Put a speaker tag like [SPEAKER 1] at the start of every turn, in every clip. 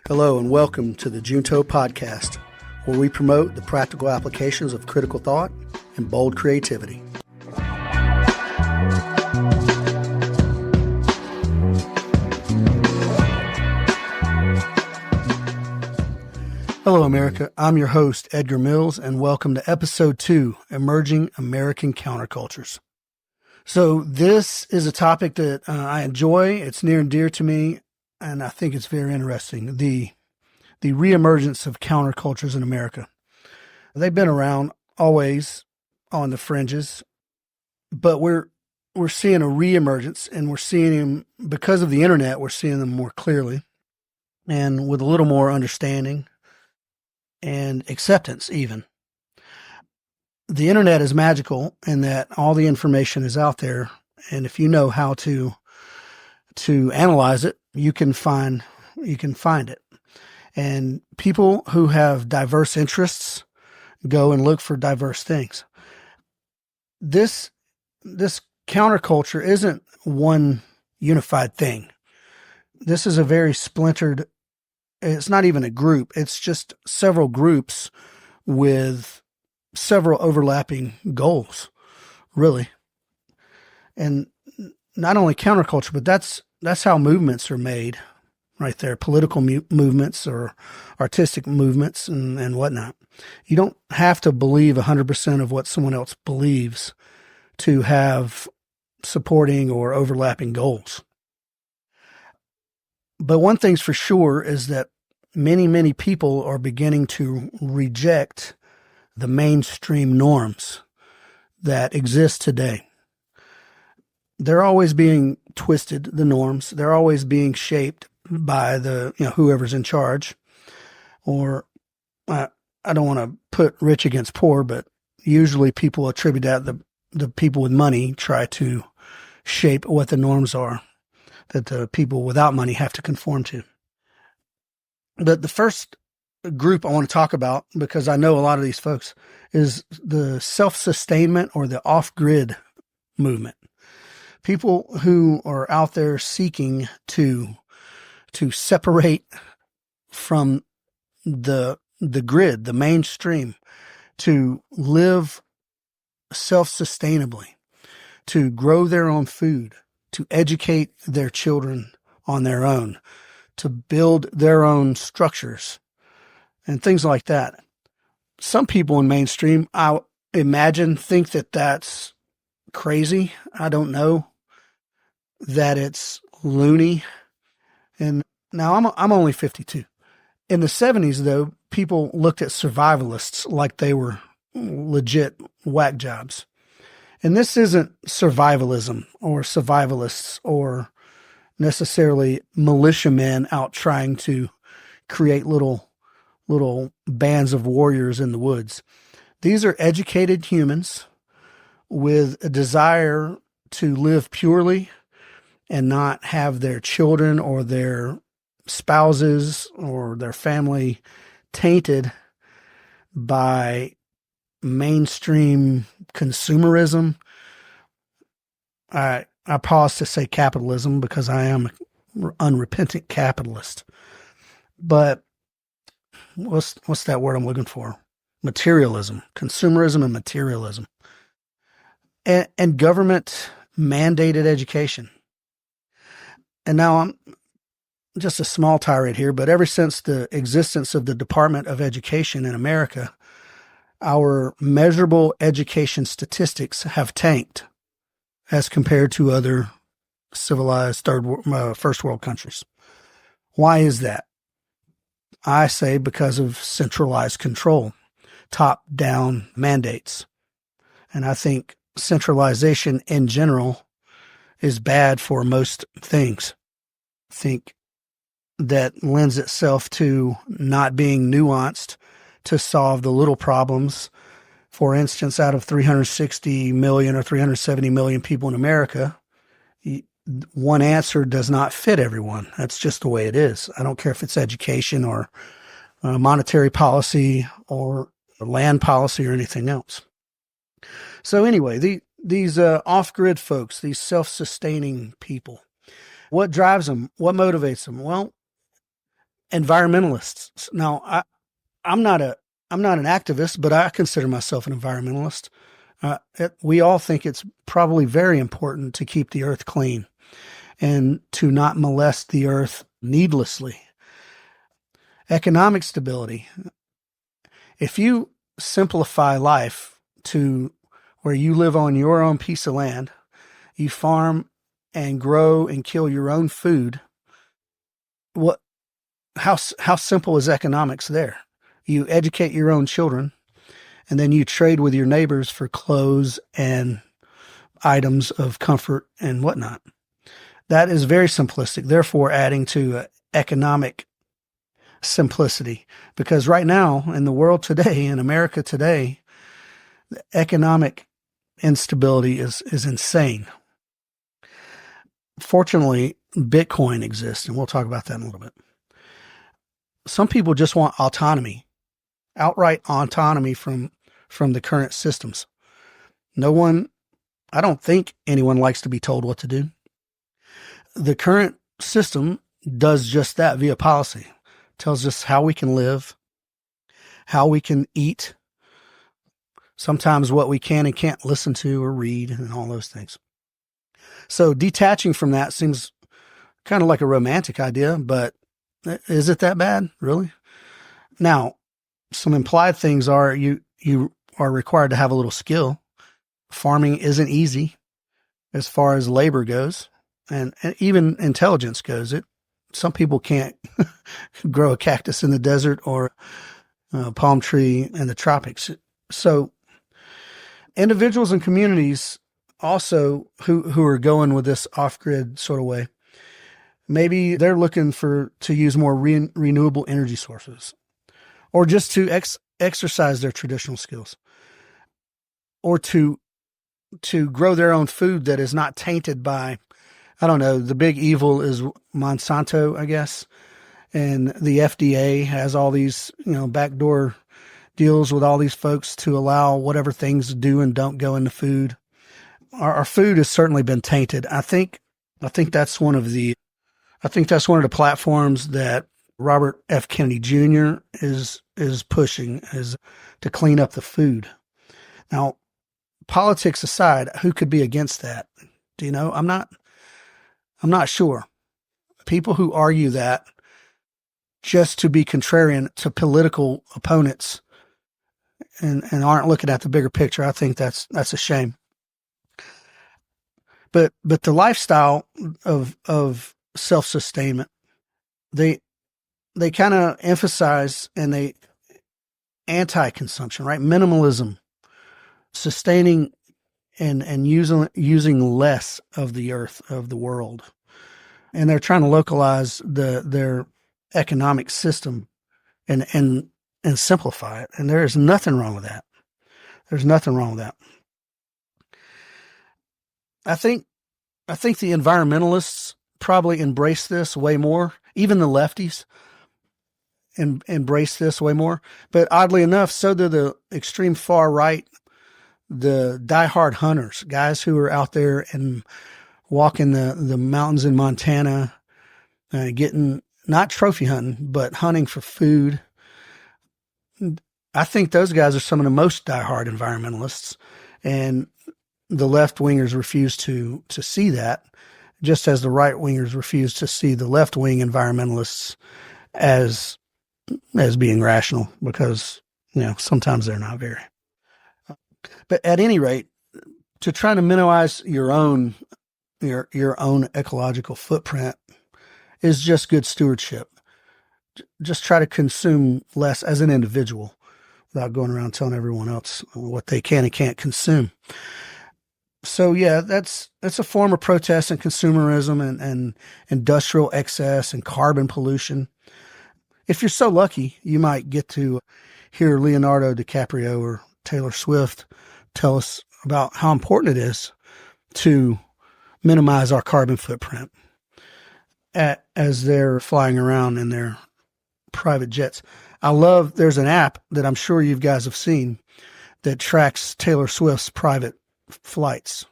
[SPEAKER 1] Hello and welcome to the Junto Podcast, where we promote the practical applications of critical thought and bold creativity. Hello, America. I'm your host, Edgar Mills, and welcome to Episode 2, Emerging American Countercultures. So this is a topic that I enjoy. It's near and dear to me, and I think it's very interesting. The reemergence of countercultures in America. They've been around always on the fringes, but we're seeing a reemergence, and we're seeing them because of the internet. We're seeing them more clearly and with a little more understanding and acceptance even. The internet is magical in that all the information is out there, and if you know how to analyze it, you can find it. And people who have diverse interests go and look for diverse things. This counterculture isn't one unified thing. This is a very splintered, it's not even a group, it's just several groups with several overlapping goals, really. And not only counterculture, but that's how movements are made right there. Political movements or artistic movements and whatnot. You don't have to believe 100% of what someone else believes to have supporting or overlapping goals. But one thing's for sure is that many people are beginning to reject the mainstream norms that exist today. They're always being twisted, the norms. They're always being shaped by whoever's in charge. Or I don't want to put rich against poor, but usually people attribute that the people with money try to shape what the norms are that the people without money have to conform to. But the first group I want to talk about, because I know a lot of these folks, is the self-sustainment or the off-grid movement. People who are out there seeking to separate from the grid, the mainstream, to live self-sustainably, to grow their own food, to educate their children on their own, to build their own structures, and things like that. Some people in mainstream, I imagine, think that that's crazy. I don't know, that it's loony. And now I'm only 52. In the 70s, though, people looked at survivalists like they were legit whack jobs. And this isn't survivalism or survivalists or necessarily militiamen out trying to create little bands of warriors in the woods. These are educated humans with a desire to live purely and not have their children or their spouses or their family tainted by mainstream consumerism. I pause to say capitalism because I am an unrepentant capitalist. But what's that word I'm looking for? Materialism, consumerism and materialism. And government mandated education. And now I'm just a small tirade here, but ever since the existence of the Department of Education in America, our measurable education statistics have tanked as compared to other civilized first world countries. Why is that? I say because of centralized control, top-down mandates. And I think centralization in general is bad for most things. I think that lends itself to not being nuanced to solve the little problems. For instance, out of 360 million or 370 million people in America, one answer does not fit everyone. That's just the way it is. I don't care if it's education or monetary policy or land policy or anything else. So anyway, these off-grid folks, these self-sustaining people, what drives them? What motivates them? Well, environmentalists. Now, I'm not I'm not an activist, but I consider myself an environmentalist. We all think it's probably very important to keep the earth clean and to not molest the earth needlessly. Economic stability. If you simplify life to where you live on your own piece of land, you farm and grow and kill your own food, how simple is economics there? You educate your own children, and then you trade with your neighbors for clothes and items of comfort and whatnot. That is very simplistic, therefore adding to economic simplicity. Because right now, in the world today, in America today, the economic instability is insane. Fortunately, Bitcoin exists, and we'll talk about that in a little bit. Some people just want autonomy, outright autonomy from the current systems. I don't think anyone likes to be told what to do. The current system does just that via policy. Tells us how we can live, how we can eat, sometimes what we can and can't listen to or read, and all those things. So detaching from that seems kind of like a romantic idea, but is it that bad, really? Now, some implied things are you are required to have a little skill. Farming isn't easy as far as labor goes, and even intelligence goes. Some people can't grow a cactus in the desert or a palm tree in the tropics. So individuals and communities also who are going with this off-grid sort of way, maybe they're looking to use more renewable energy sources, or just to exercise their traditional skills, or to grow their own food that is not tainted by, I don't know, the big evil is Monsanto, I guess. And the FDA has all these, backdoor deals with all these folks to allow whatever things do and don't go into food. Our food has certainly been tainted. I think that's one of the platforms that Robert F. Kennedy Jr. is pushing, is to clean up the food. Now, politics aside, who could be against that? Do you know? I'm not sure. People who argue that just to be contrarian to political opponents and aren't looking at the bigger picture, I think that's a shame. But the lifestyle of self-sustainment, they kind of emphasize, and they anti-consumption, right? Minimalism, sustaining and using less of the earth, of the world. And they're trying to localize their economic system and simplify it. And there is nothing wrong with that. There's nothing wrong with that. I think the environmentalists probably embrace this way more. Even the lefties embrace this way more. But oddly enough, so do the extreme far right, the diehard hunters, guys who are out there and walking the mountains in Montana, getting, not trophy hunting, but hunting for food. I think those guys are some of the most diehard environmentalists, and the left wingers refuse to see that, just as the right wingers refuse to see the left wing environmentalists as being rational, because sometimes they're not very. But at any rate, to try to minimize your own ecological footprint is just good stewardship. Just try to consume less as an individual without going around telling everyone else what they can and can't consume. So yeah, that's a form of protest and consumerism and industrial excess and carbon pollution. If you're so lucky, you might get to hear Leonardo DiCaprio or Taylor Swift tell us about how important it is to minimize our carbon footprint as they're flying around in their private jets. There's an app that I'm sure you guys have seen that tracks Taylor Swift's private flights,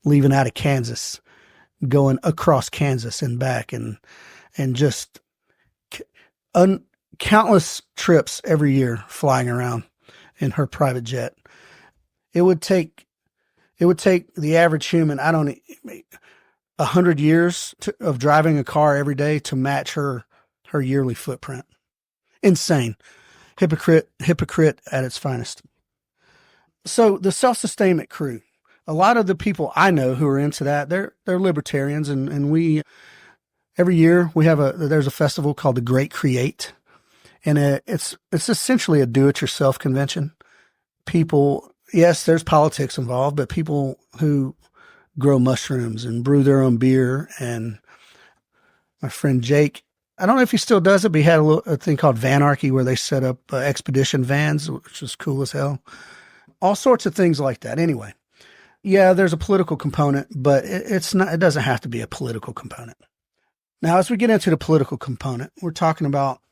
[SPEAKER 1] leaving out of Kansas, going across Kansas and back, and just countless trips every year flying around in her private jet. It would take the average human, 100 years of driving a car every day to match her yearly footprint. Insane. Hypocrite at its finest. So the self-sustainment crew, a lot of the people I know who are into that, they're libertarians, and we every year there's a festival called the Great Create, and it's essentially a do-it-yourself convention. People, yes, there's politics involved, but people who grow mushrooms and brew their own beer. And my friend Jake, I don't know if he still does it, but he had a thing called Vanarchy where they set up expedition vans, which was cool as hell. All sorts of things like that. Anyway, yeah, there's a political component, but it doesn't have to be a political component. Now, as we get into the political component, we're talking about,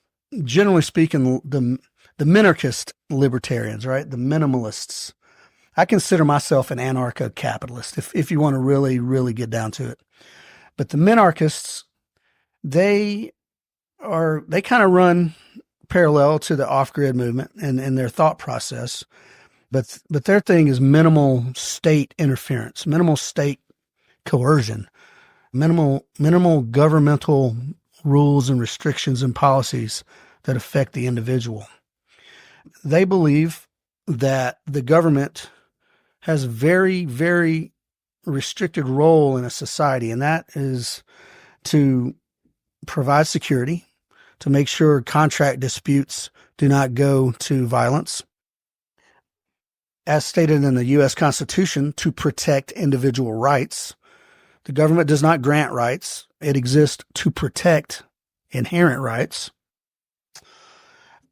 [SPEAKER 1] generally speaking, the minarchist libertarians, right? The minimalists. I consider myself an anarcho-capitalist, if you want to really, really get down to it. But the minarchists, they kind of run parallel to the off-grid movement and their thought process. But their thing is minimal state interference, minimal state coercion, minimal governmental rules and restrictions and policies that affect the individual. They believe that the government has a very, very restricted role in a society, and that is to provide security, to make sure contract disputes do not go to violence. As stated in the U.S. Constitution, to protect individual rights. The government does not grant rights. It exists to protect inherent rights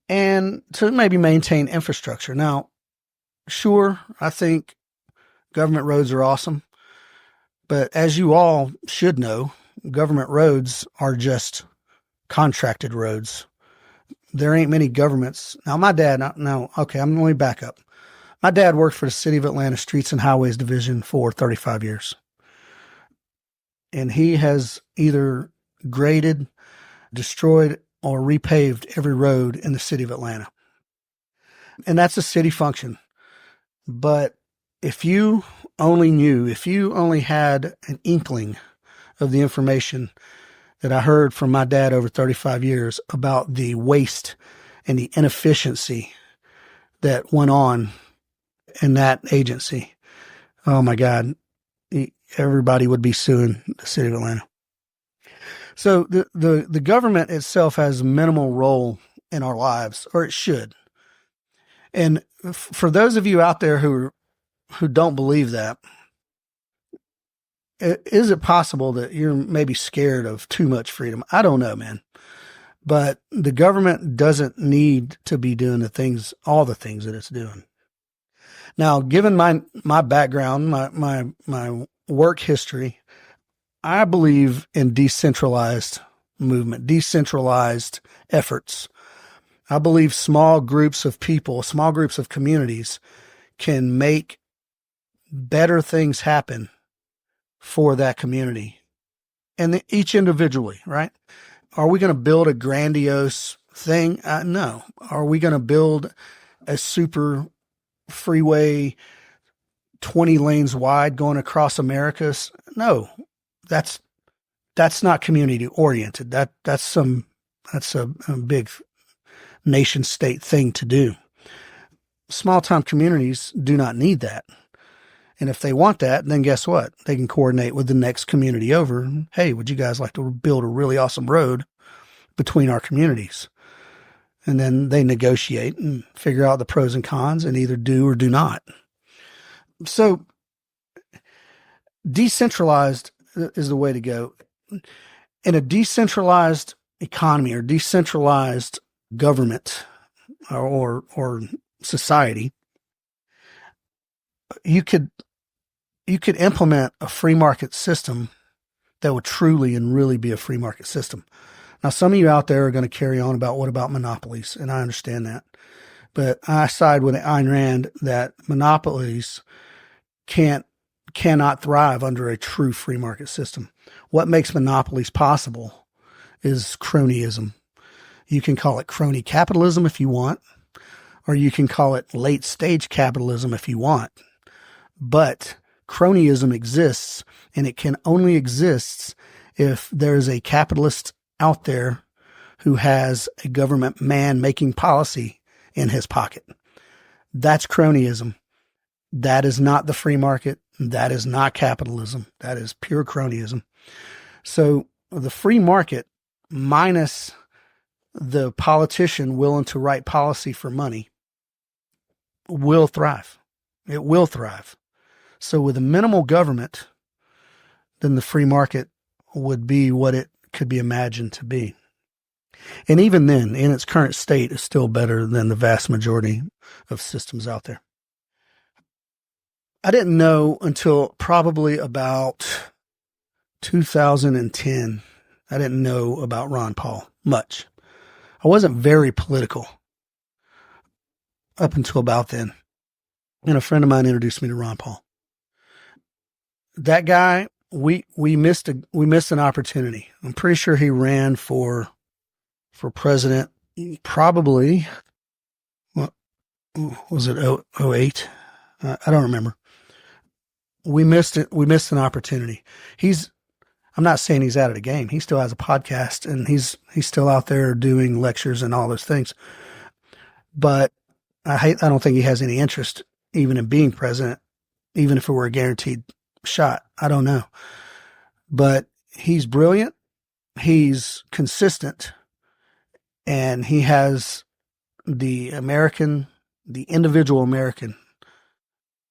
[SPEAKER 1] and to maybe maintain infrastructure. Now, sure, I think government roads are awesome, but as you all should know, government roads are just contracted roads. There ain't many governments. Now, my dad, okay, let me back up. My dad worked for the City of Atlanta Streets and Highways Division for 35 years. And he has either graded, destroyed, or repaved every road in the city of Atlanta. And that's a city function. But if you only had an inkling of the information that I heard from my dad over 35 years about the waste and the inefficiency that went on in that agency, oh my God, everybody would be suing the city of Atlanta. So the government itself has minimal role in our lives, or it should. And for those of you out there who don't believe that, is it possible that you're maybe scared of too much freedom? I don't know, man. But the government doesn't need to be doing all the things that it's doing. Now, given my background, my work history, I believe in decentralized movement, decentralized efforts. I believe small groups of people, small groups of communities can make better things happen for that community and each individually, right? Are we going to build a grandiose thing? No. Are we going to build a super freeway 20 lanes wide going across America? No, that's not community oriented. That's a big nation state thing to do. Small town communities do not need that. And if they want that, then guess what? They can coordinate with the next community over. Hey, would you guys like to build a really awesome road between our communities? And then they negotiate and figure out the pros and cons and either do or do not. So decentralized is the way to go. In a decentralized economy or decentralized government or society, you could implement a free market system that would truly and really be a free market system. Now, some of you out there are going to carry on about what about monopolies, and I understand that. But I side with Ayn Rand that monopolies cannot thrive under a true free market system. What makes monopolies possible is cronyism. You can call it crony capitalism if you want, or you can call it late stage capitalism if you want. But cronyism exists, and it can only exist if there's a capitalist out there who has a government man making policy in his pocket. That's cronyism. That is not the free market. That is not capitalism. That is pure cronyism. So the free market minus the politician willing to write policy for money will thrive. It will thrive. So with a minimal government, then the free market would be what it could be imagined to be. And even then, in its current state, is still better than the vast majority of systems out there. I didn't know until probably about 2010. I didn't know about Ron Paul much. I wasn't very political up until about then. And a friend of mine introduced me to Ron Paul. That guy, we missed an opportunity. I'm pretty sure he ran for president probably, what was it, 08? I don't remember. We missed it. We missed an opportunity. I'm not saying he's out of the game. He still has a podcast, and he's still out there doing lectures and all those things. But I don't think he has any interest even in being president, even if it were a guaranteed shot. I don't know. But he's brilliant. He's consistent. And he has the individual American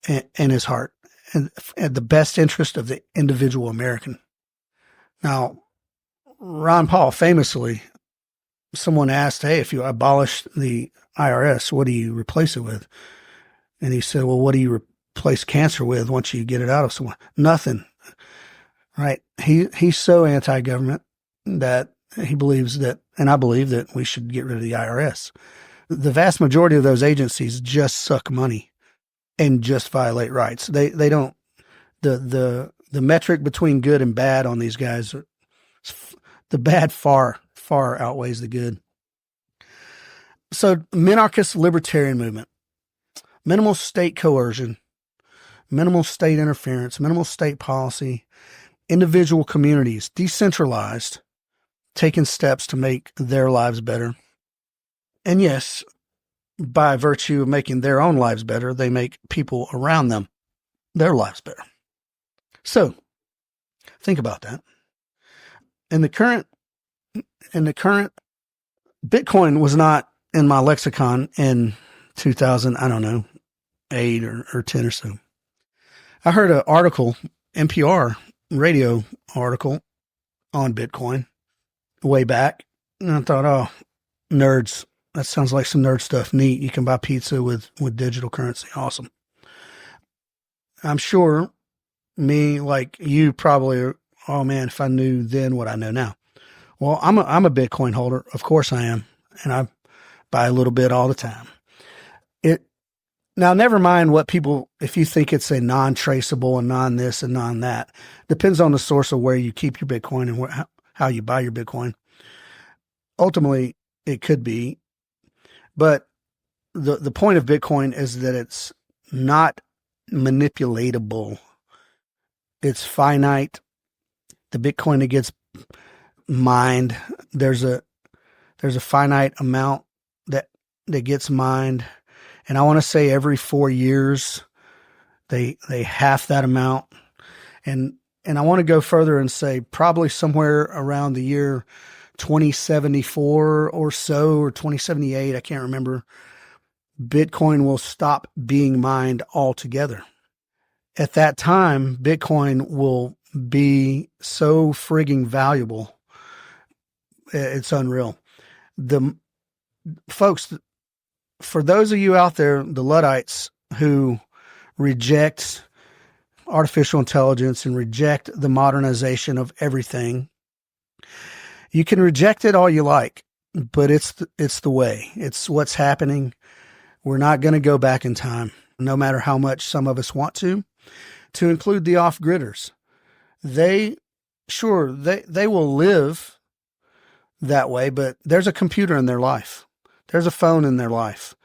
[SPEAKER 1] in his heart, and the best interest of the individual American. Now, Ron Paul famously, someone asked, hey, if you abolish the IRS, what do you replace it with? And he said, well, what do you replace cancer with once you get it out of someone? Nothing. Right? He's so anti-government that he believes that, and I believe that we should get rid of the IRS. The vast majority of those agencies just suck money and just violate rights. They don't, the metric between good and bad on these guys, the bad far outweighs the good. So minarchist libertarian movement, minimal state coercion, minimal state interference, minimal state policy, individual communities, decentralized, taking steps to make their lives better. And yes, by virtue of making their own lives better, they make people around them their lives better. So think about that. In the current, Bitcoin was not in my lexicon in 2000, I don't know, 8 or 10 or so. I heard an article, NPR radio article on Bitcoin way back. And I thought, oh, nerds. That sounds like some nerd stuff. Neat. You can buy pizza with digital currency. Awesome. I'm sure me, like you, probably are, oh man, if I knew then what I know now. Well, I'm a Bitcoin holder. Of course I am. And I buy a little bit all the time. Now, never mind what people, if you think it's a non-traceable and non-this and non-that, depends on the source of where you keep your Bitcoin and how you buy your Bitcoin. Ultimately, it could be. But the point of Bitcoin is that it's not manipulatable. It's finite. The Bitcoin that gets mined, there's a finite amount that gets mined. And I want to say every 4 years, they half that amount. And I want to go further and say probably somewhere around the year 2074 or so, or 2078, I can't remember, Bitcoin will stop being mined altogether. At that time, Bitcoin will be so frigging valuable. It's unreal. Folks, for those of you out there, the Luddites who reject artificial intelligence and reject the modernization of everything, you can reject it all you like, but it's the way. It's what's happening. We're not going to go back in time, no matter how much some of us want to include the off-gridders. They will live that way, but there's a computer in their life. There's a phone in their life.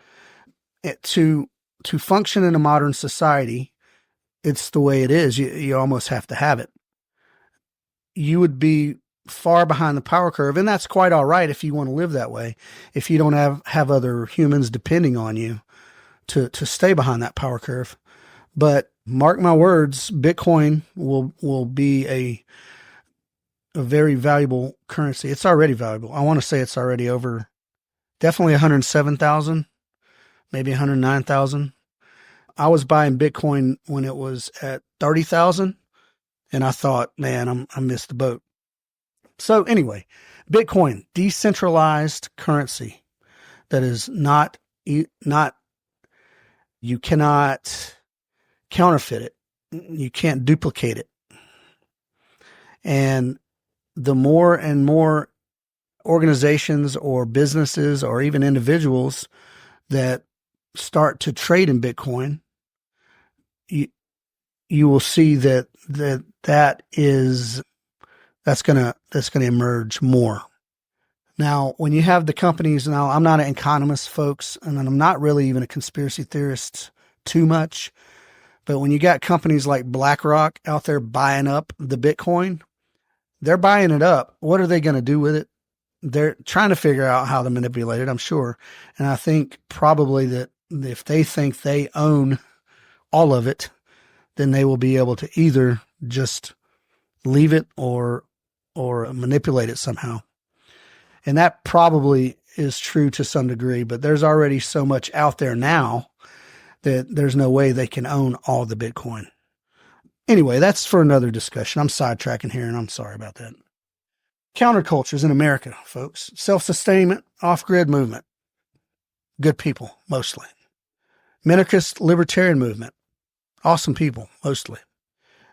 [SPEAKER 1] To function in a modern society, it's the way it is. You almost have to have it. You would be far behind the power curve, and that's quite all right if you want to live that way. If you don't have other humans depending on you to stay behind that power curve. But mark my words, Bitcoin will be a very valuable currency. It's already valuable. I want to say it's already over definitely 107,000, maybe 109,000. I was buying Bitcoin when it was at 30,000, and I thought, man, I missed the boat. So anyway, Bitcoin, decentralized currency that is not, you cannot counterfeit it. You can't duplicate it. And the more and more organizations or businesses or even individuals that start to trade in Bitcoin, you will see that's going to emerge more. Now, when you have the companies, now I'm not an economist, folks, and I'm not really even a conspiracy theorist too much, but when you got companies like BlackRock out there buying up the Bitcoin, they're buying it up. What are they going to do with it? They're trying to figure out how to manipulate it, I'm sure. And I think probably that if they think they own all of it, then they will be able to either just leave it or manipulate it somehow. And that probably is true to some degree, but there's already so much out there now that there's no way they can own all the Bitcoin. Anyway, that's for another discussion. I'm sidetracking here, and I'm sorry about that. Countercultures in America, folks. Self-sustainment, off-grid movement. Good people, mostly. Minarchist libertarian movement. Awesome people, mostly.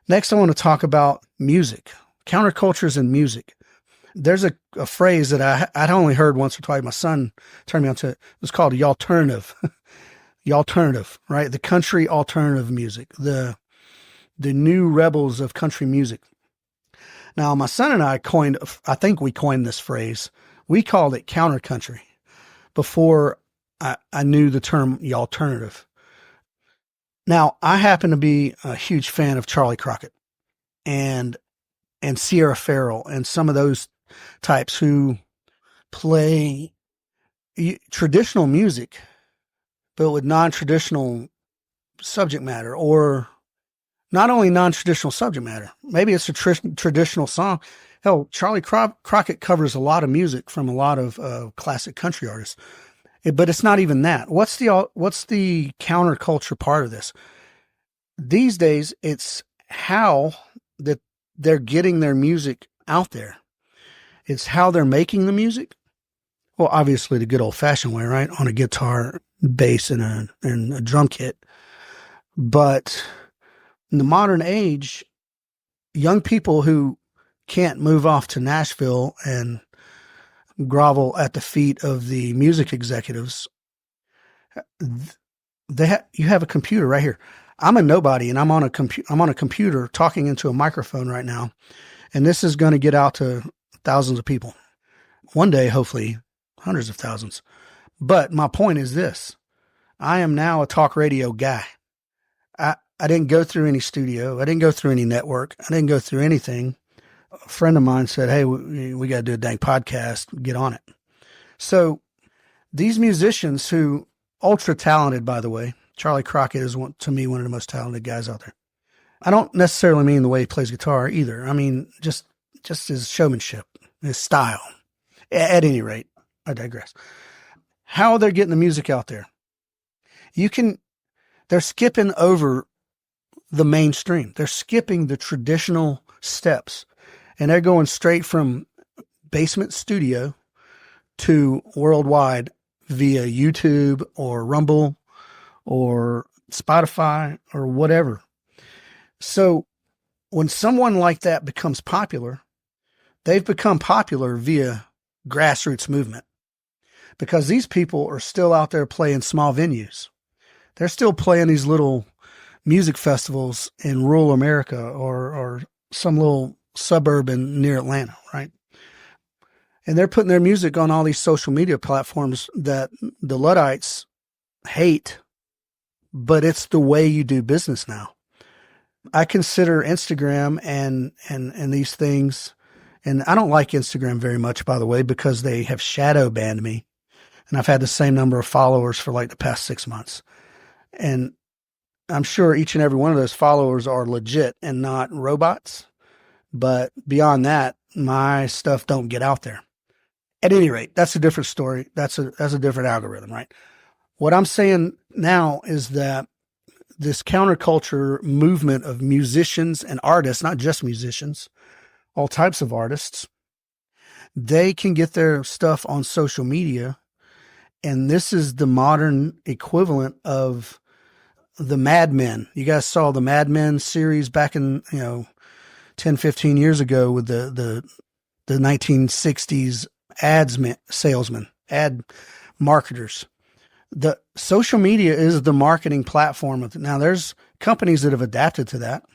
[SPEAKER 1] Next, I want to talk about music. Countercultures in music. There's a phrase that I'd only heard once or twice. My son turned me on to it. It was called y'alternative. Y'alternative, right? The country alternative music. The new rebels of country music. Now, my son and I think we coined this phrase. We called it countercountry before I knew the term y'alternative. Now, I happen to be a huge fan of Charlie Crockett and Sierra Farrell and some of those types who play traditional music, but with non-traditional subject matter, or not only non-traditional subject matter. Maybe it's a traditional song. Hell, Charlie Crockett covers a lot of music from a lot of classic country artists. But it's not even that. What's the counterculture part of this? These days, it's how that they're getting their music out there. It's how they're making the music. Well, obviously the good old-fashioned way, right? On a guitar, bass, and a drum kit. But in the modern age, young people who can't move off to Nashville and grovel at the feet of the music executives, you have a computer right here. I'm a nobody, and I'm on a computer talking into a microphone right now, and this is going to get out to thousands of people. One day, hopefully, hundreds of thousands. But my point is this. I am now a talk radio guy. I didn't go through any studio. I didn't go through any network. I didn't go through anything. A friend of mine said, hey, we got to do a dang podcast. Get on it. So these musicians who, ultra talented, by the way, Charlie Crockett is, to me, one of the most talented guys out there. I don't necessarily mean the way he plays guitar either. I mean, just his showmanship, his style. At any rate, I digress. How they're getting the music out there. They're skipping over the mainstream. They're skipping the traditional steps, and they're going straight from basement studio to worldwide via YouTube or Rumble or Spotify or whatever. So when someone like that becomes popular, they've become popular via grassroots movement, because these people are still out there playing small venues. They're still playing these little music festivals in rural America or some little suburb near Atlanta, right? And they're putting their music on all these social media platforms that the Luddites hate, but it's the way you do business now. I consider Instagram and these things, and I don't like Instagram very much, by the way, because they have shadow banned me, and I've had the same number of followers for like the past 6 months. And I'm sure each and every one of those followers are legit and not robots. But beyond that, my stuff don't get out there. At any rate, that's a different story. That's a different algorithm, right? What I'm saying now is that this counterculture movement of musicians and artists, not just musicians, all types of artists, they can get their stuff on social media. And this is the modern equivalent of the Mad Men. You guys saw the Mad Men series back in, 10, 15 years ago with the 1960s salesmen, ad marketers. The social media is the marketing platform of it. Now there's companies that have adapted to that,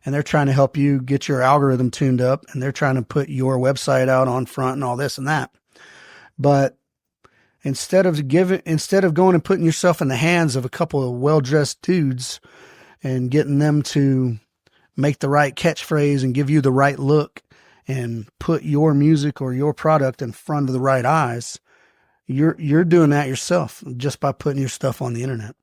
[SPEAKER 1] and they're trying to help you get your algorithm tuned up, and they're trying to put your website out on front and all this and that. But instead of going and putting yourself in the hands of a couple of well-dressed dudes and getting them to make the right catchphrase and give you the right look and put your music or your product in front of the right eyes, you're doing that yourself just by putting your stuff on the internet.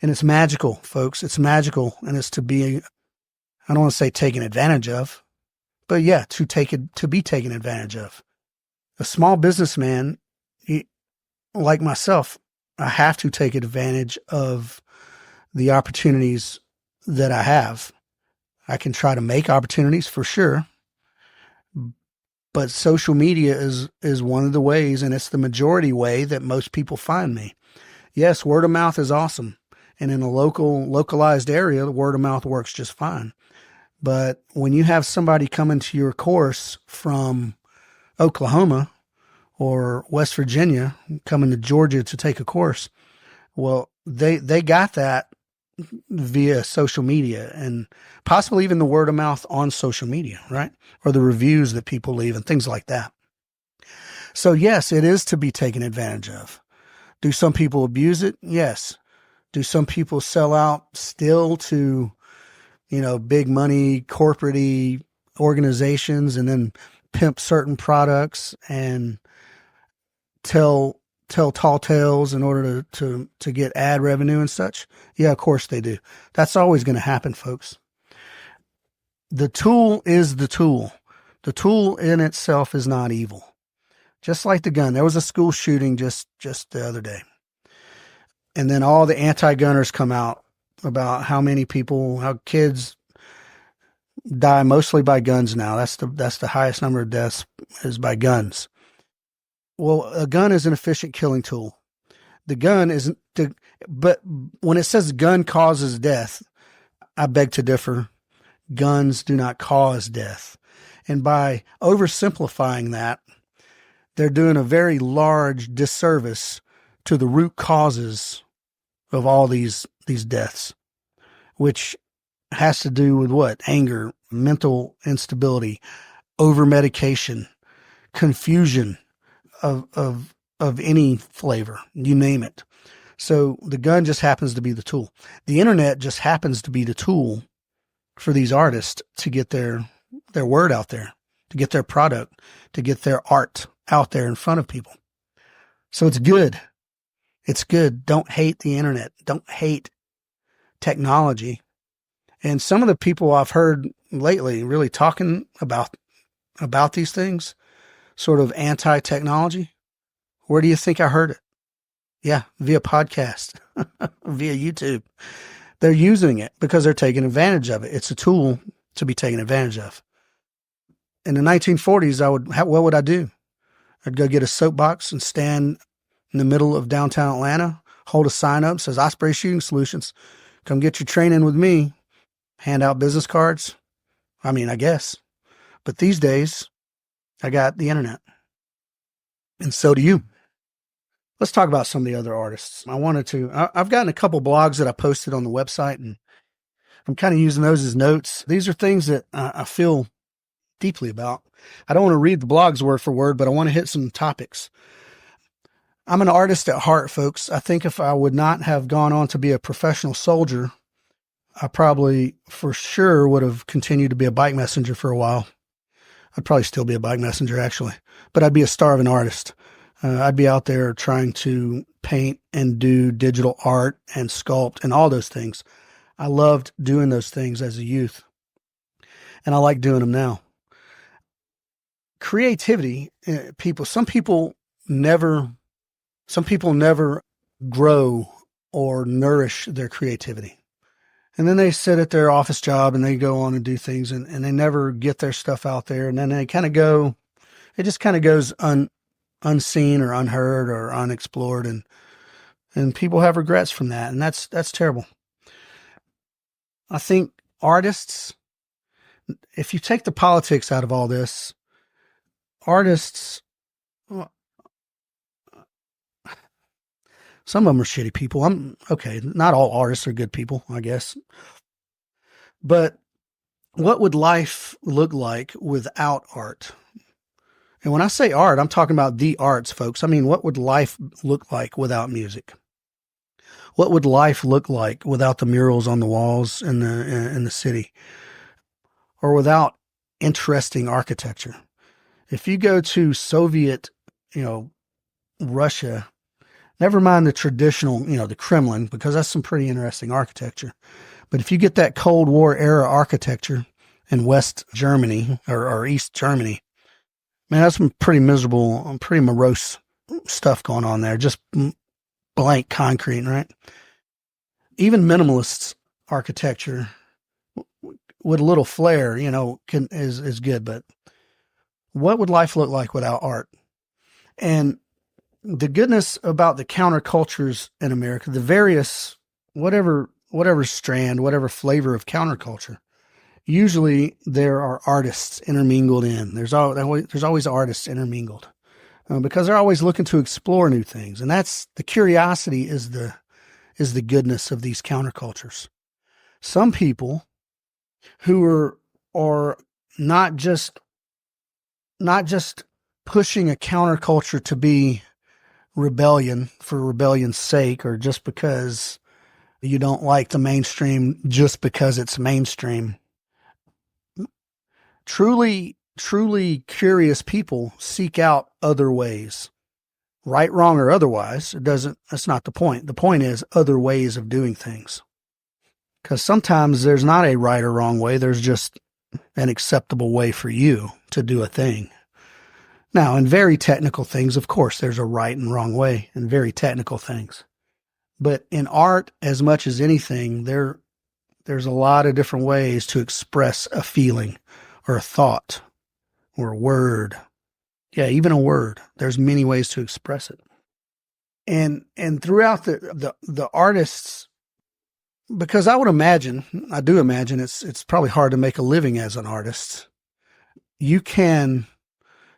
[SPEAKER 1] And it's magical, folks. It's magical. And it's to be, I don't want to say taken advantage of, but yeah, to be taken advantage of. A small businessman, like myself, I have to take advantage of the opportunities that I have. I can try to make opportunities for sure, but social media is one of the ways, and it's the majority way that most people find me. Yes, word of mouth is awesome. And in a localized area, the word of mouth works just fine. But when you have somebody coming to your course from Oklahoma or West Virginia, coming to Georgia to take a course, well, they got that via social media and possibly even the word of mouth on social media, right? Or the reviews that people leave and things like that. So yes, it is to be taken advantage of. Do some people abuse it? Yes. Do some people sell out still to, big money, corporate-y organizations and then pimp certain products and tell tall tales in order to get ad revenue and such? Yeah, of course they do. That's always going to happen, folks. The tool is the tool. The tool in itself is not evil. Just like the gun. There was a school shooting just the other day. And then all the anti-gunners come out about how kids die mostly by guns now. That's the highest number of deaths is by guns. Well, a gun is an efficient killing tool. The gun isn't, but when it says gun causes death, I beg to differ. Guns do not cause death. And by oversimplifying that, they're doing a very large disservice to the root causes of all these deaths, which has to do with what? Anger, mental instability, over-medication, confusion of any flavor, you name it. So the gun just happens to be the tool. The internet just happens to be the tool for these artists to get their word out there, to get their product, to get their art out there in front of people. So it's good. It's good. Don't hate the internet. Don't hate technology. And some of the people I've heard lately really talking about these things, sort of anti-technology. Where do you think I heard it? Yeah, via podcast, via YouTube. They're using it because they're taking advantage of it. It's a tool to be taken advantage of. In the 1940s, what would I do? I'd go get a soapbox and stand in the middle of downtown Atlanta, hold a sign up, says Osprey Shooting Solutions. Come get your training with me. Hand out business cards. I mean, I guess. But these days, I got the internet. And so do you. Let's talk about some of the other artists. I've gotten a couple blogs that I posted on the website, and I'm kind of using those as notes. These are things that I feel deeply about. I don't want to read the blogs word for word, but I want to hit some topics. I'm an artist at heart, folks. I think if I would not have gone on to be a professional soldier, I probably for sure would have continued to be a bike messenger for a while. I'd probably still be a bike messenger, actually, but I'd be a starving artist. I'd be out there trying to paint and do digital art and sculpt and all those things. I loved doing those things as a youth, and I like doing them now. Creativity, some people never grow or nourish their creativity. And then they sit at their office job and they go on and do things and they never get their stuff out there. And then it just kind of goes unseen or unheard or unexplored. And people have regrets from that. And that's terrible. I think artists, if you take the politics out of all this, artists, some of them are shitty people. Okay. Not all artists are good people, I guess. But what would life look like without art? And when I say art, I'm talking about the arts, folks. I mean, what would life look like without music? What would life look like without the murals on the walls in the city? Or without interesting architecture? If you go to Soviet, Russia, never mind the traditional, the Kremlin, because that's some pretty interesting architecture. But if you get that Cold War era architecture in West Germany or East Germany, man, that's some pretty miserable, pretty morose stuff going on there. Just blank concrete, right? Even minimalist architecture with a little flair, is good. But what would life look like without art? And the goodness about the countercultures in America, the various, whatever strand, whatever flavor of counterculture, usually there are artists intermingled in. There's always artists intermingled because they're always looking to explore new things. And that's the curiosity is the goodness of these countercultures. Some people who are not just pushing a counterculture to be rebellion for rebellion's sake, or just because you don't like the mainstream just because it's mainstream. Truly curious people seek out other ways, right, wrong, or otherwise. That's not the point. The point is other ways of doing things. Because sometimes there's not a right or wrong way. There's just an acceptable way for you to do a thing. Now, in very technical things, of course, there's a right and wrong way in very technical things. But in art, as much as anything, there's a lot of different ways to express a feeling or a thought or a word. Yeah, even a word. There's many ways to express it. And throughout the artists, because I do imagine it's probably hard to make a living as an artist. You can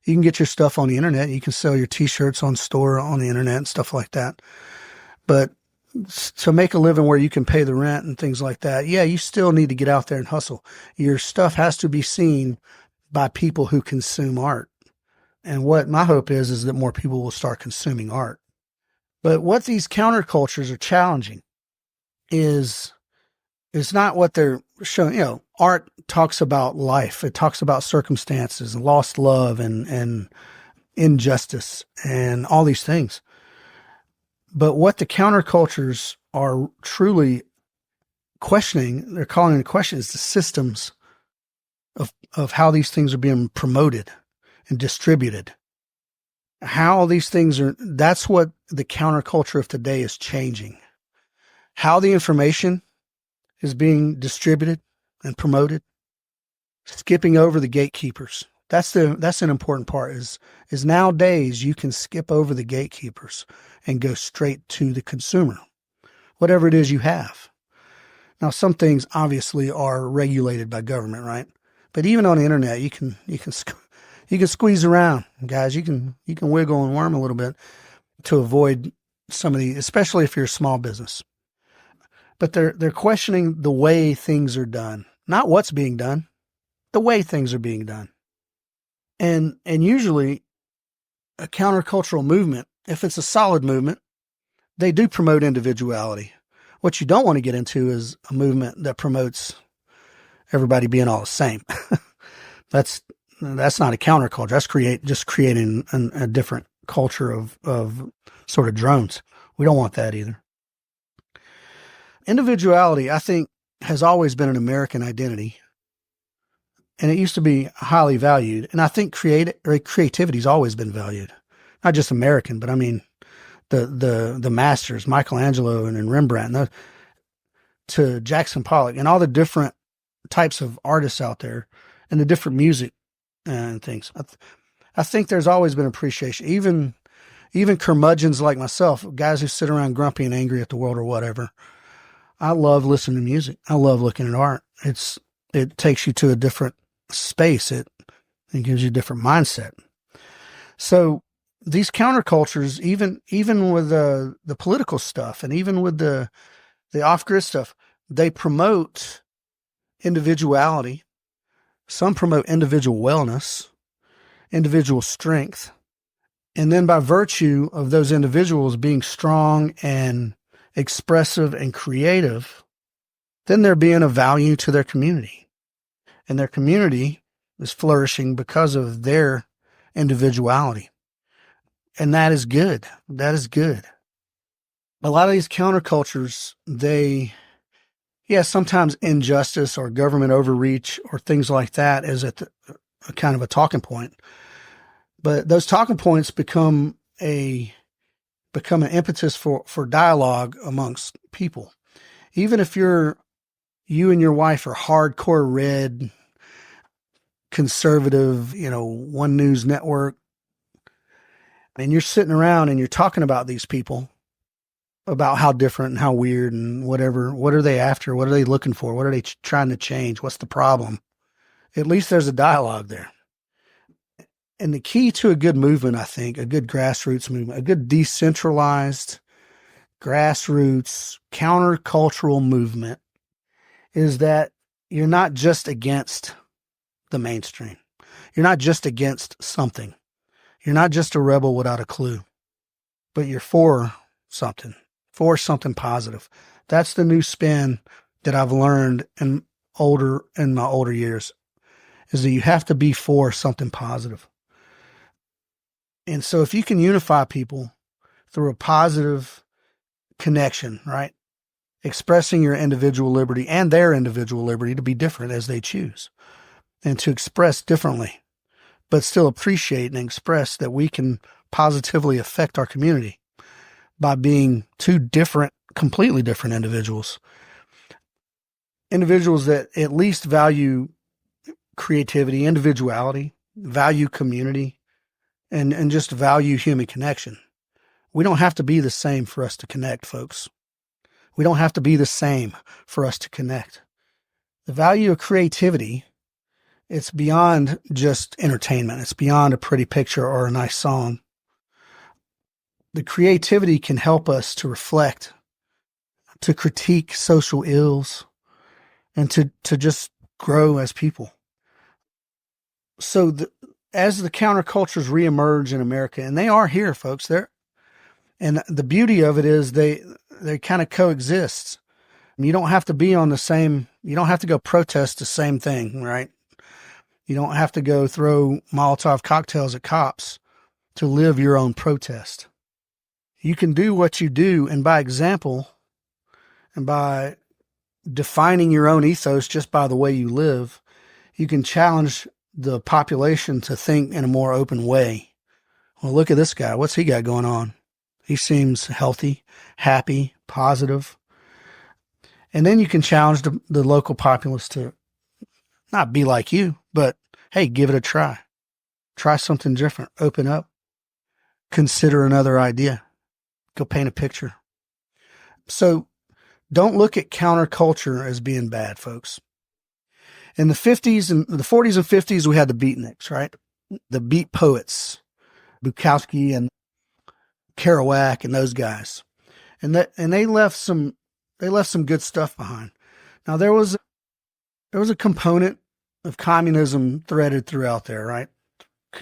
[SPEAKER 1] get your stuff on the internet. You can sell your t-shirts on the internet and stuff like that. But to make a living where you can pay the rent and things like that, yeah, you still need to get out there and hustle. Your stuff has to be seen by people who consume art. And what my hope is that more people will start consuming art. But what these countercultures are challenging is not what they're showing. Art talks about life. It talks about circumstances and lost love and injustice and all these things. But what the countercultures are truly questioning, they're calling into question, is the systems of how these things are being promoted and distributed. How these things that's what the counterculture of today is changing. How the information is being distributed and promoted, skipping over the gatekeepers. That's an important part is nowadays you can skip over the gatekeepers and go straight to the consumer, whatever it is you have. Now, some things obviously are regulated by government, right? But even on the internet, you can squeeze around, guys. You can wiggle and worm a little bit to avoid some of the, especially if you're a small business. But they're questioning the way things are done, not what's being done, the way things are being done. And usually a countercultural movement, if it's a solid movement, they do promote individuality. What you don't want to get into is a movement that promotes everybody being all the same. That's not a counterculture. That's just creating a different culture of sort of drones. We don't want that either. Individuality, I think, has always been an American identity, and it used to be highly valued. And I think creativity's always been valued, not just American, but I mean the masters, Michelangelo and Rembrandt, to Jackson Pollock, and all the different types of artists out there, and the different music and things. I think there's always been appreciation, even curmudgeons like myself, guys who sit around grumpy and angry at the world or whatever. I love listening to music. I love looking at art. It takes you to a different space. It gives you a different mindset. So these countercultures, even with the political stuff, and even with the off-grid stuff, they promote individuality. Some promote individual wellness, individual strength. And then by virtue of those individuals being strong and expressive and creative, then they're being of value to their community. And their community is flourishing because of their individuality. And that is good. That is good. A lot of these countercultures, sometimes injustice or government overreach or things like that is a kind of a talking point. But those talking points become an impetus for dialogue amongst people. Even if you and your wife are hardcore red, conservative, One News Network, and you're sitting around and you're talking about these people, about how different and how weird and whatever, what are they after? What are they looking for? What are they trying to change? What's the problem? At least there's a dialogue there. And the key to a good movement, I think, a good grassroots movement, a good decentralized, grassroots, countercultural movement, is that you're not just against the mainstream. You're not just against something. You're not just a rebel without a clue, but you're for something positive. That's the new spin that I've learned in my older years, is that you have to be for something positive. And so if you can unify people through a positive connection, right? Expressing your individual liberty and their individual liberty to be different as they choose, and to express differently, but still appreciate and express that we can positively affect our community by being two completely different individuals. Individuals that at least value creativity, individuality, value community, and just value human connection. We don't have to be the same for us to connect, folks. We don't have to be the same for us to connect. The value of creativity, it's beyond just entertainment. It's beyond a pretty picture or a nice song. The creativity can help us to reflect, to critique social ills, and to just grow as people. So as the countercultures reemerge in America, and they are here, folks, and the beauty of it is they kind of coexist. You don't have to be on you don't have to go protest the same thing, right? You don't have to go throw Molotov cocktails at cops to live your own protest. You can do what you do, and by example, and by defining your own ethos just by the way you live, you can challenge the population to think in a more open way. Well, look at this guy. What's he got going on? He seems healthy, happy, positive. And then you can challenge the local populace to not be like you, but hey, give it a try. Try something different. Open up. Consider another idea. Go paint a picture. So don't look at counterculture as being bad, folks. In the 40s and 50s, we had the beatniks, right? The beat poets, Bukowski and Kerouac and those guys. And they left some good stuff behind. Now there was a component of communism threaded throughout there, right?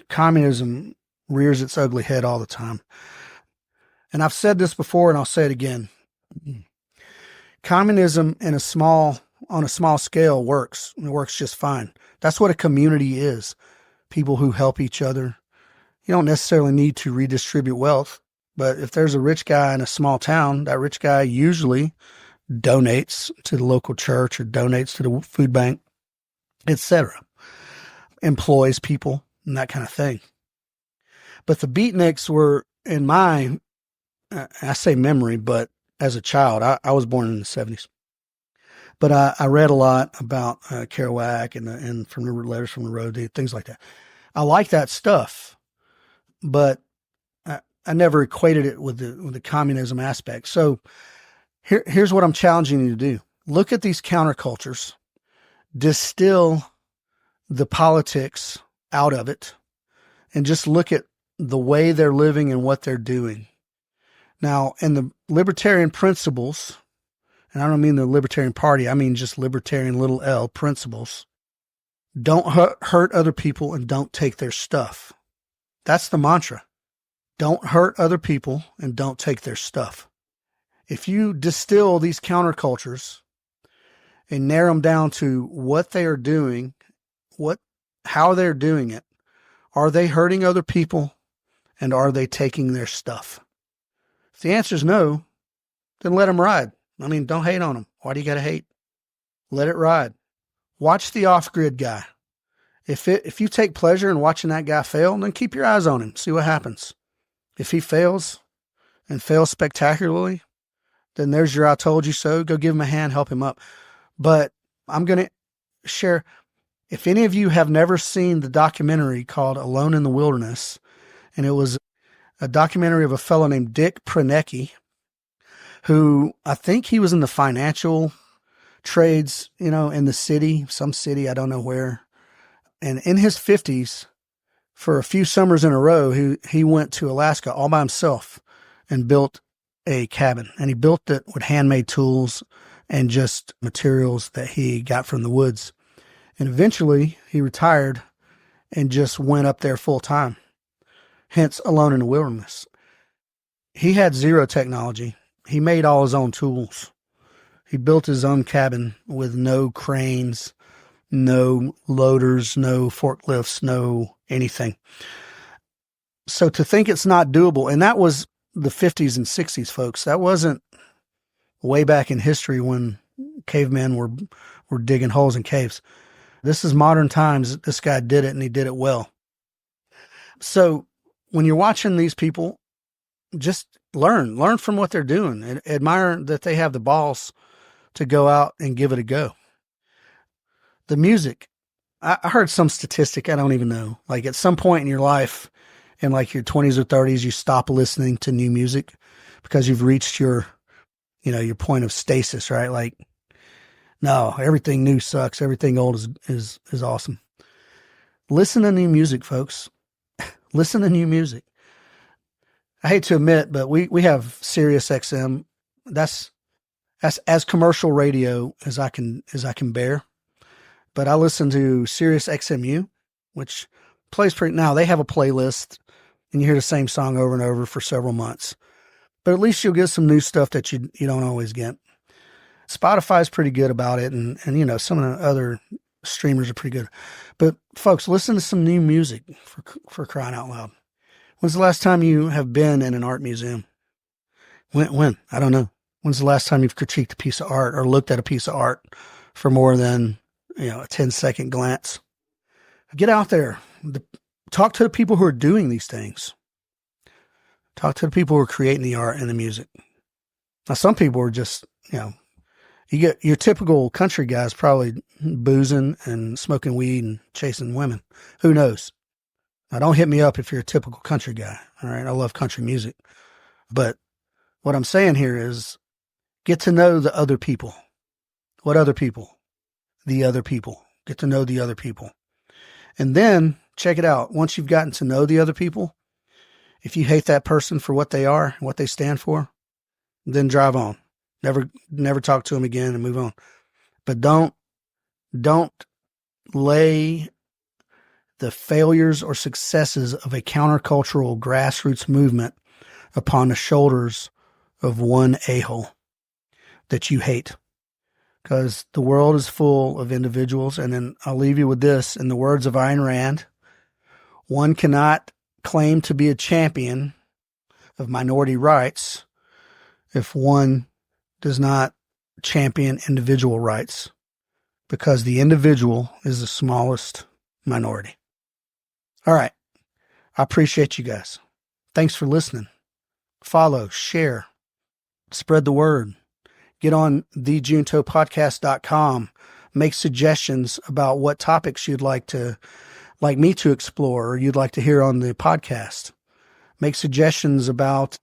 [SPEAKER 1] communism rears its ugly head all the time. And I've said this before and I'll say it again. Communism on a small scale works. It works just fine. That's what a community is. People who help each other. You don't necessarily need to redistribute wealth, but if there's a rich guy in a small town, that rich guy usually donates to the local church or donates to the food bank, etc. Employs people and that kind of thing. But the beatniks were, in my, I say memory, but as a child, I was born in the 70s. But I read a lot about Kerouac and from the Letters from the Road, things like that. I like that stuff, but I never equated it with the communism aspect. So here's what I'm challenging you to do. Look at these countercultures, distill the politics out of it, and just look at the way they're living and what they're doing. Now, in the libertarian principles, and I don't mean the Libertarian Party, I mean just libertarian little L principles, don't hurt other people and don't take their stuff. That's the mantra. Don't hurt other people and don't take their stuff. If you distill these countercultures and narrow them down to what they are doing, how they're doing it, are they hurting other people and are they taking their stuff? If the answer is no, then let them ride. I mean, don't hate on them. Why do you got to hate? Let it ride. Watch the off-grid guy. If you take pleasure in watching that guy fail, then keep your eyes on him. See what happens. If he fails and fails spectacularly, then there's your I told you so. Go give him a hand, help him up. But I'm going to share, if any of you have never seen the documentary called Alone in the Wilderness, and it was a documentary of a fellow named Dick Prenecki, who I think he was in the financial trades, in the city, some city, I don't know where. And in his 50s, for a few summers in a row, he went to Alaska all by himself and built a cabin. And he built it with handmade tools and just materials that he got from the woods. And eventually he retired and just went up there full time. Hence, Alone in the Wilderness. He had zero technology. He made all his own tools. He built his own cabin with no cranes, no loaders, no forklifts, no anything. So to think it's not doable, and that was the 50s and 60s, folks. That wasn't way back in history when cavemen were digging holes in caves. This is modern times. This guy did it, and he did it well. So when you're watching these people, just learn from what they're doing and admire that they have the balls to go out and give it a go. The music, I heard some statistic, I don't even know. Like at some point in your life, in like your 20s or 30s, you stop listening to new music because you've reached your point of stasis, right? Like, no, everything new sucks. Everything old is awesome. Listen to new music, folks. Listen to new music. I hate to admit, but we have Sirius XM. That's as commercial radio as I can bear. But I listen to Sirius XMU, which plays now. They have a playlist, and you hear the same song over and over for several months. But at least you'll get some new stuff that you don't always get. Spotify's pretty good about it, and some of the other streamers are pretty good. But folks, listen to some new music for crying out loud. When's the last time you have been in an art museum? When? I don't know. When's the last time you've critiqued a piece of art or looked at a piece of art for more than a 10-second glance? Get out there. Talk to the people who are doing these things. Talk to the people who are creating the art and the music. Now, some people are just, you get your typical country guys probably boozing and smoking weed and chasing women. Who knows? Now, don't hit me up if you're a typical country guy. All right. I love country music. But what I'm saying here is get to know the other people. What other people? The other people. Get to know the other people. And then check it out. Once you've gotten to know the other people, if you hate that person for what they are, what they stand for, then drive on. Never talk to them again and move on. But don't lay the failures or successes of a countercultural grassroots movement upon the shoulders of one a-hole that you hate. Because the world is full of individuals. And then I'll leave you with this. In the words of Ayn Rand, one cannot claim to be a champion of minority rights if one does not champion individual rights, because the individual is the smallest minority. All right. I appreciate you guys. Thanks for listening. Follow, share, spread the word. Get on thejuntopodcast.com. Make suggestions about what topics you'd like me to explore or you'd like to hear on the podcast. Make suggestions about,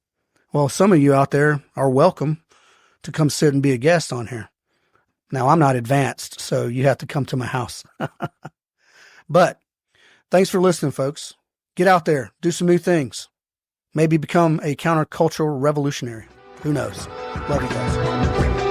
[SPEAKER 1] well, some of you out there are welcome to come sit and be a guest on here. Now, I'm not advanced, so you have to come to my house. But thanks for listening, folks. Get out there, do some new things. Maybe become a countercultural revolutionary. Who knows? Love you guys.